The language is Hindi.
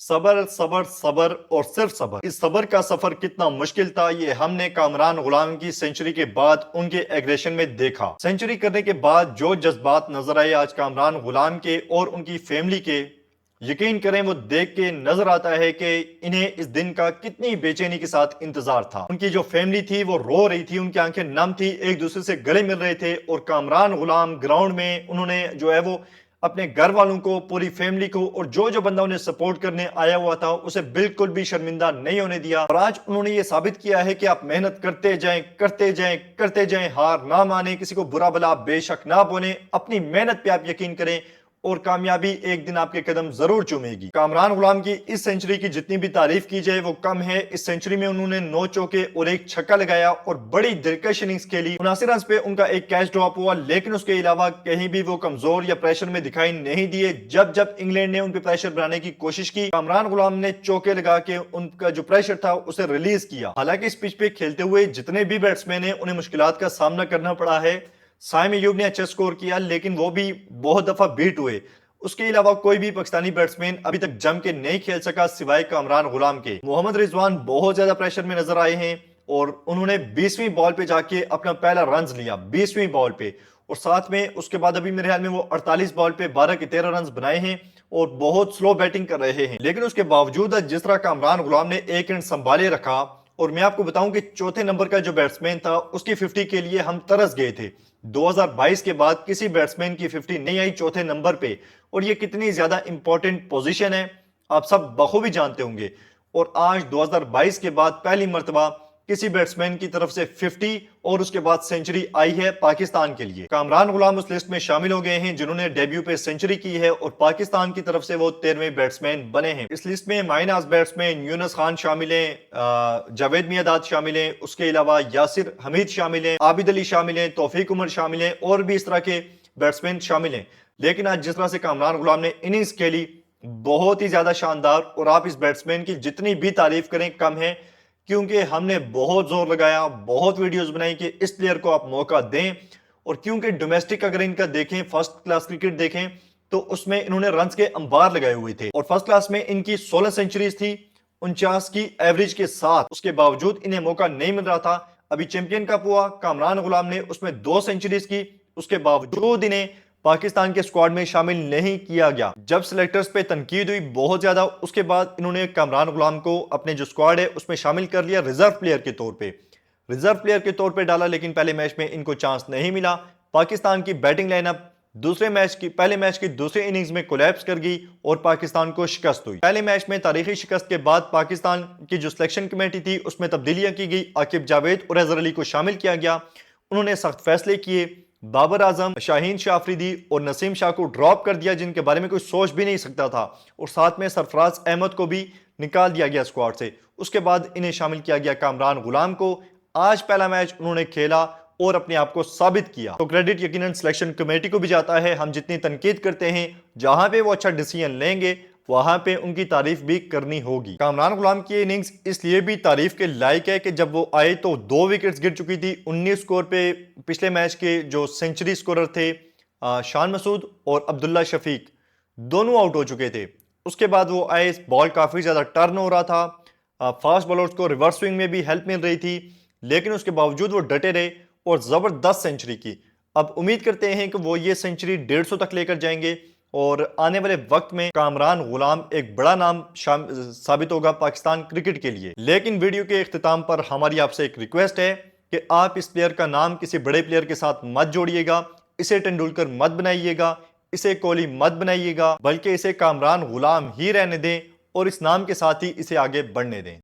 सबर सबर सबर और सिर्फ सबर। इस सबर का सफर कितना मुश्किल था ये हमने कामरान गुलाम की सेंचुरी के बाद उनके एग्रेशन में देखा। सेंचुरी करने के बाद जो जज्बात नजर आए आज कामरान गुलाम के और उनकी फैमिली के, यकीन करें वो देख के नजर आता है कि इन्हें इस दिन का कितनी बेचैनी के साथ इंतजार था। उनकी जो फैमिली थी वो रो रही थी, उनकी आंखें नम थी, एक दूसरे से गले मिल रहे थे और कामरान गुलाम ग्राउंड में उन्होंने जो है वो अपने घर वालों को, पूरी फैमिली को और जो जो बंदा उन्हें सपोर्ट करने आया हुआ था उसे बिल्कुल भी शर्मिंदा नहीं होने दिया। और आज उन्होंने ये साबित किया है कि आप मेहनत करते जाएं, करते जाएं, करते जाएं, हार ना माने, किसी को बुरा भला बेशक ना बोले, अपनी मेहनत पे आप यकीन करें और कामयाबी एक दिन आपके कदम जरूर चूमेगी। कामरान गुलाम की इस सेंचुरी की जितनी भी तारीफ की जाए वो कम है। इस सेंचुरी में उन्होंने 9 चौके और एक छक्का लगाया और बड़ी दिलकश इनिंग्स खेली। 79 रन पे उनका एक कैच ड्रॉप हुआ, लेकिन उसके अलावा कहीं भी वो कमजोर या प्रेशर में दिखाई नहीं दिए। जब जब इंग्लैंड ने उन पर प्रेशर बनाने की कोशिश की, कामरान गुलाम ने चौके लगा के उनका जो प्रेशर था उसे रिलीज किया। हालांकि इस पिच पे खेलते हुए जितने भी बैट्समैन है उन्हें मुश्किलात का सामना करना पड़ा है। साइम अयूब ने अच्छा स्कोर किया लेकिन वो भी बहुत दफा बीट हुए। उसके अलावा कोई भी पाकिस्तानी बैट्समैन अभी तक जम के नहीं खेल सका सिवाय कामरान गुलाम के। मोहम्मद रिजवान बहुत ज्यादा प्रेशर में नजर आए हैं और उन्होंने 20वीं बॉल पे जाके अपना पहला रन लिया, 20वीं बॉल पे। और साथ में उसके बाद अभी मेरे ख्याल में वो 48 बॉल पे 12 के 13 रन बनाए हैं और बहुत स्लो बैटिंग कर रहे हैं। लेकिन उसके बावजूद जिस तरह कामरान गुलाम ने एक एंड संभाले रखा, और मैं आपको बताऊं कि चौथे नंबर का जो बैट्समैन था उसकी 50 के लिए हम तरस गए थे। 2022 के बाद किसी बैट्समैन की 50 नहीं आई चौथे नंबर पे, और ये कितनी ज्यादा इंपॉर्टेंट पोजीशन है आप सब बखूबी जानते होंगे। और आज 2022 के बाद पहली मर्तबा किसी बैट्समैन की तरफ से 50 और उसके बाद सेंचुरी आई है पाकिस्तान के लिए। कामरान गुलाम उस लिस्ट में शामिल हो गए हैं जिन्होंने डेब्यू पे सेंचुरी की है और पाकिस्तान की तरफ से वो 13वें बैट्समैन बने हैं। इस लिस्ट में माइनास बैट्समैन यूनुस खान शामिल हैं, जावेद मियादाद शामिल हैं, उसके अलावा यासिर हमीद शामिल हैं, आबिद अली शामिल हैं, तौफीक उमर शामिल हैं और भी इस तरह के बैट्समैन शामिल हैं। लेकिन आज जिस तरह से कामरान गुलाम ने इनिंग्स खेली बहुत ही ज्यादा शानदार, और आप इस बैट्समैन की जितनी भी तारीफ करें कम है, क्योंकि हमने बहुत जोर लगाया, बहुत वीडियोस बनाई कि इस प्लेयर को आप मौका दें। और क्योंकि डोमेस्टिक अगर इनका देखें, फर्स्ट क्लास क्रिकेट देखें तो उसमें इन्होंने रन्स के अंबार लगाए हुए थे और फर्स्ट क्लास में इनकी 16 सेंचुरीज थी 49 की एवरेज के साथ। उसके बावजूद इन्हें मौका नहीं मिल रहा था। अभी चैंपियन कप हुआ, कामरान गुलाम ने उसमें 2 सेंचुरीज की, उसके बावजूद इन्हें पाकिस्तान के स्क्वाड में शामिल नहीं किया गया। जब सिलेक्टर्स पे तनकीद हुई बहुत ज्यादा, उसके बाद इन्होंने कामरान गुलाम को अपने जो स्क्वाड है उसमें शामिल कर लिया, रिजर्व प्लेयर के तौर पे, रिजर्व प्लेयर के तौर पे डाला। लेकिन पहले मैच में इनको चांस नहीं मिला। पाकिस्तान की बैटिंग लाइनअप पहले मैच की दूसरी इनिंग्स में कोलैप्स कर गई और पाकिस्तान को शिकस्त हुई। पहले मैच में तारीखी शिकस्त के बाद पाकिस्तान की जो सिलेक्शन कमेटी थी उसमें तब्दीलियां की गई, आकिब जावेद और अजहर अली को शामिल किया गया। उन्होंने सख्त फैसले किए, बाबर आजम, शाहीन शाह अफरीदी और नसीम शाह को ड्रॉप कर दिया जिनके बारे में कोई सोच भी नहीं सकता था, और साथ में सरफराज अहमद को भी निकाल दिया गया स्क्वाड से। उसके बाद इन्हें शामिल किया गया कामरान गुलाम को। आज पहला मैच उन्होंने खेला और अपने आप को साबित किया, तो क्रेडिट यकीनन सिलेक्शन कमेटी को भी जाता है। हम जितनी तनकीद करते हैं, जहां पे वो अच्छा डिसीजन लेंगे वहां पे उनकी तारीफ भी करनी होगी। कामरान गुलाम की इनिंग्स इसलिए भी तारीफ के लायक है कि जब वो आए तो 2 विकेट्स गिर चुकी थी। 19 स्कोर पे पिछले मैच के जो सेंचुरी स्कोरर थे शान मसूद और अब्दुल्ला शफीक, दोनों आउट हो चुके थे। उसके बाद वो आए, बॉल काफी ज्यादा टर्न हो रहा था, फास्ट बॉलर्स को रिवर्स स्विंग में भी हेल्प मिल रही थी, लेकिन उसके बावजूद वो डटे रहे और जबरदस्त सेंचुरी की। अब उम्मीद करते हैं कि वो ये सेंचुरी 150 तक लेकर जाएंगे और आने वाले वक्त में कामरान गुलाम एक बड़ा नाम साबित होगा पाकिस्तान क्रिकेट के लिए। लेकिन वीडियो के इख्तिताम पर हमारी आपसे एक रिक्वेस्ट है कि आप इस प्लेयर का नाम किसी बड़े प्लेयर के साथ मत जोड़िएगा, इसे तेंदुलकर मत बनाइएगा, इसे कोहली मत बनाइएगा, बल्कि इसे कामरान गुलाम ही रहने दें और इस नाम के साथ ही इसे आगे बढ़ने दें।